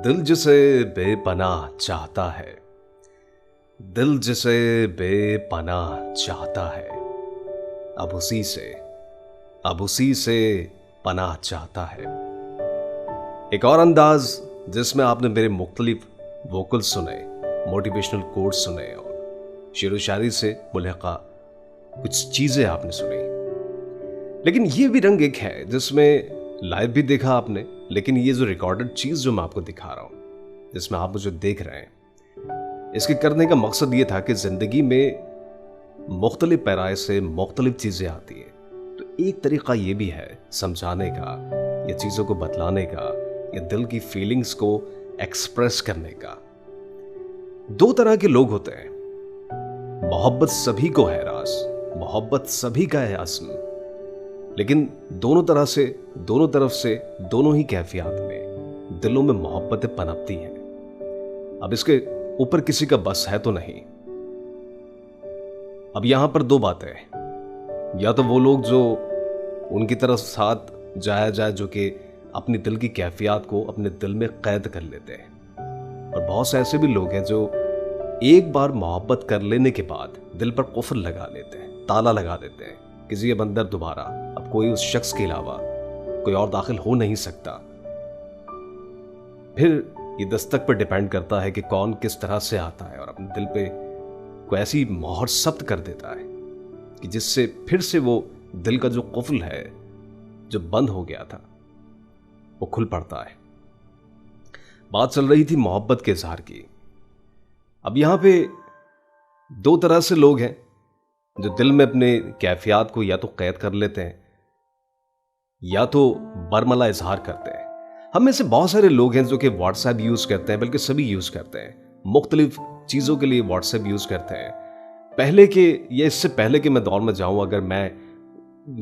दिल जिसे बेपनाह चाहता है, दिल जिसे बेपनाह चाहता है, अब उसी से पनाह चाहता है। एक और अंदाज जिसमें आपने मेरे मुख्तलिफ वोकल सुने, मोटिवेशनल कोट सुने और शेर व शायरी से मुल्हिका कुछ चीजें आपने सुनी। लेकिन ये भी रंग एक है जिसमें लाइव भी देखा आपने, लेकिन ये जो रिकॉर्डेड चीज जो मैं आपको दिखा रहा हूं, जिसमें आप मुझे देख रहे हैं, इसके करने का मकसद ये था कि जिंदगी में मुख्तलिफ पैराए से मुख्तलिफ चीजें आती हैं। तो एक तरीका ये भी है समझाने का, या चीजों को बतलाने का, या दिल की फीलिंग्स को एक्सप्रेस करने का। दो तरह के लोग होते हैं। मोहब्बत सभी को है रास, मोहब्बत सभी का है अस्म, लेकिन दोनों तरफ से दोनों ही कैफियत में दिलों में मोहब्बतें पनपती हैं। अब इसके ऊपर किसी का बस है तो नहीं। अब यहां पर दो बातें हैं, या तो वो लोग जो उनकी तरफ साथ जाया जाए, जो कि अपनी दिल की कैफियत को अपने दिल में कैद कर लेते हैं, और बहुत से ऐसे भी लोग हैं जो एक बार मोहब्बत कर लेने के बाद दिल पर कुफ्र लगा लेते हैं, ताला लगा देते हैं, किसी के अंदर दोबारा अब कोई उस शख्स के अलावा कोई और दाखिल हो नहीं सकता। फिर ये दस्तक पर डिपेंड करता है कि कौन किस तरह से आता है और अपने दिल पे कोई ऐसी मोहर सख्त कर देता है कि जिससे फिर से वो दिल का जो कुफ्ल है, जो बंद हो गया था, वो खुल पड़ता है। बात चल रही थी मोहब्बत के इजहार की। अब यहां पे दो तरह से लोग हैं जो दिल में अपने कैफियत को या तो कैद कर लेते हैं या तो बरमला इजहार करते हैं। हम में से बहुत सारे लोग हैं जो कि व्हाट्सएप यूज करते हैं, बल्कि सभी यूज करते हैं, मुख्तलिफ चीजों के लिए व्हाट्सएप यूज करते हैं। पहले के या इससे पहले के मैं दौर में जाऊं, अगर मैं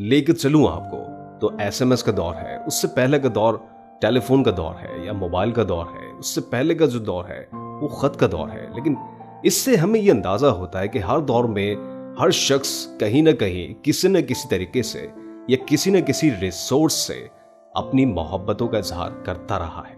लेकर चलूं आपको, तो एसएमएस का दौर है, उससे पहले का दौर टेलीफोन का दौर है या मोबाइल का दौर है, उससे पहले का जो दौर है वो खत का दौर है। लेकिन इससे हमें यह अंदाजा होता है कि हर दौर में हर शख्स कहीं ना कहीं किसी न किसी तरीके से या किसी न किसी रिसोर्स से अपनी मोहब्बतों का इजहार करता रहा है।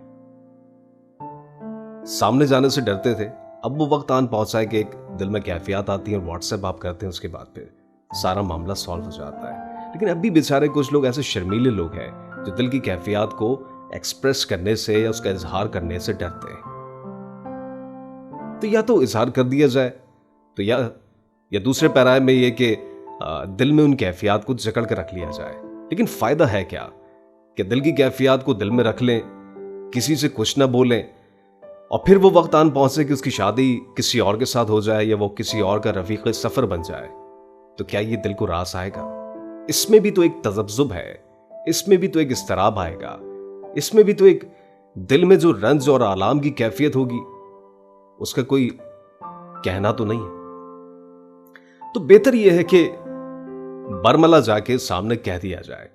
सामने जाने से डरते थे, अब वो वक्त आन पहुंचा है कि एक दिल में कैफियत आती है और व्हाट्सएप आप करते हैं, उसके बाद फिर सारा मामला सॉल्व हो जाता है। लेकिन अब भी बेचारे कुछ लोग ऐसे शर्मीले लोग हैं जो दिल की कैफियत को एक्सप्रेस करने से या उसका इजहार करने से डरते हैं। तो या तो इजहार कर दिया जाए, तो या दूसरे पैराए में ये कि दिल में उन कैफियत को जकड़ कर रख लिया जाए। लेकिन फायदा है क्या कि दिल की कैफियत को दिल में रख लें, किसी से कुछ ना बोलें, और फिर वो वक्त आन पहुंचे कि उसकी शादी किसी और के साथ हो जाए या वो किसी और का रफीक सफर बन जाए, तो क्या ये दिल को रास आएगा? इसमें भी तो एक तजब्जुब है, इसमें भी तो एक इस्तराब आएगा, इसमें भी तो एक दिल में जो रंज और आलाम की कैफियत होगी, उसका कोई कहना तो नहीं है। तो बेहतर यह है कि बरमला जाके सामने कह दिया जाए।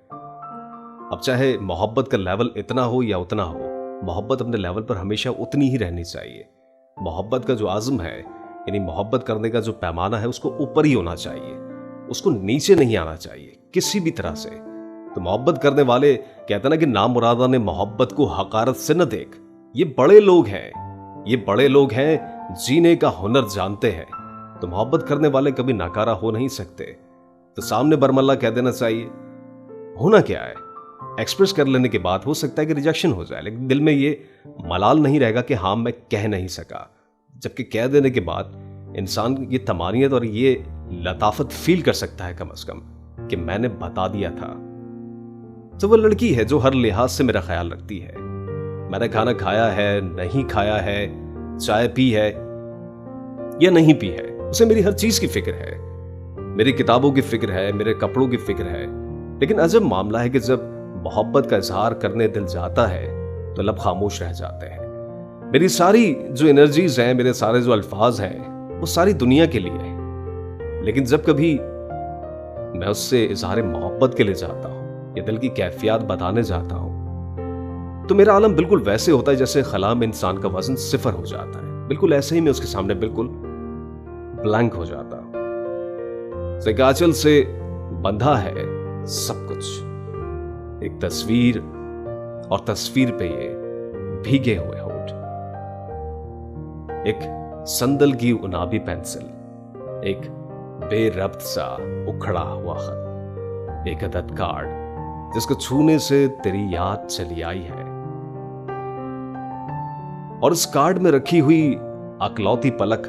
अब चाहे मोहब्बत का लेवल इतना हो या उतना हो, मोहब्बत अपने लेवल पर हमेशा उतनी ही रहनी चाहिए। मोहब्बत का जो आज़म है, यानी मोहब्बत करने का जो पैमाना है, उसको ऊपर ही होना चाहिए, उसको नीचे नहीं आना चाहिए किसी भी तरह से। तो मोहब्बत करने वाले कहते ना कि नामुरादा ने मोहब्बत को हकारत से न देख। ये बड़े लोग हैं, ये बड़े लोग हैं, जीने का हुनर जानते हैं। तो मोहब्बत करने वाले कभी नाकारा हो नहीं सकते। तो सामने बरमल्ला कह देना चाहिए। होना क्या है, एक्सप्रेस कर लेने के बाद हो सकता है कि रिजेक्शन हो जाए, लेकिन दिल में ये मलाल नहीं रहेगा कि हाँ मैं कह नहीं सका। जबकि कह देने के बाद इंसान ये तमानियत और ये लताफत फील कर सकता है कम से कम कि मैंने बता दिया था। तो वो लड़की है जो हर लिहाज से मेरा ख्याल रखती है। मैंने खाना खाया है, नहीं खाया है, चाय पी है या नहीं पी है, उसे मेरी हर चीज की फिक्र है, मेरी किताबों की फिक्र है, मेरे कपड़ों की फिक्र है। लेकिन अजब मामला है कि जब मोहब्बत का इजहार करने दिल जाता है तो लब खामोश रह जाते हैं। मेरी सारी जो एनर्जीज हैं, मेरे सारे जो अल्फाज हैं, वो सारी दुनिया के लिए है। लेकिन जब कभी मैं उससे इजहार मोहब्बत के लिए जाता हूं या दिल की कैफियत बताने जाता हूं, तो मेरा आलम बिल्कुल वैसे होता है जैसे खला में इंसान का वजन 0 हो जाता है। बिल्कुल ऐसे ही मैं उसके सामने बिल्कुल ब्लैंक हो जाता हूं। आंचल से बंधा है सब कुछ, एक तस्वीर और तस्वीर पे ये भीगे हुए होठ। एक संदल की उनाबी पेंसिल, एक बेरब्त सा उखड़ा हुआ खत, एक अदद कार्ड जिसको छूने से तेरी याद चली आई है, और इस कार्ड में रखी हुई अकलौती पलक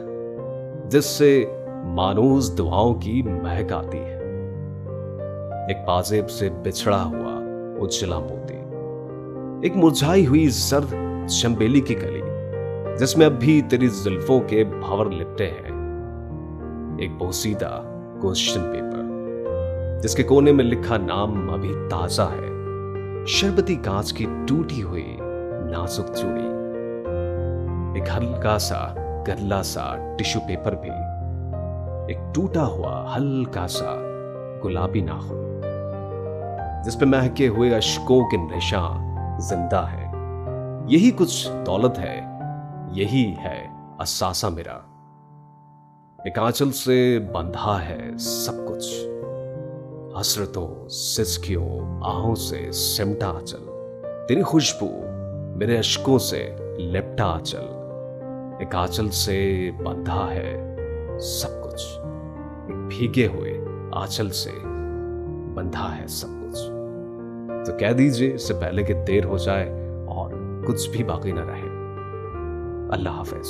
जिससे मानूस दुआओं की महक आती है। एक पाजेब से बिछड़ा हुआ उजला मोती, एक मुरझाई हुई जर्द चंबेली की कली जिसमें अब भी तेरी जुल्फों के भंवर लिपटे हैं, एक बोसीदा क्वेश्चन पेपर जिसके कोने में लिखा नाम अभी ताजा है, शरबती कांच की टूटी हुई नाजुक चूड़ी, एक हल्का सा गदला सा टिश्यू पेपर भी, एक टूटा हुआ हल्का सा गुलाबी नाखून जिसपे महके हुए अश्कों के निशान जिंदा है। यही कुछ दौलत है, यही है असासा मेरा। एक आंचल से बंधा है सब कुछ, हसरतों, सिसकियों, आहों से सिमटा आंचल, तेरी खुशबू मेरे अश्कों से लिपटा आंचल। एक आंचल से बंधा है सब कुछ, एक भीगे हुए आंचल से बंधा है सब कुछ। तो कह दीजिए इससे पहले कि देर हो जाए और कुछ भी बाकी ना रहे। अल्लाह हाफिज।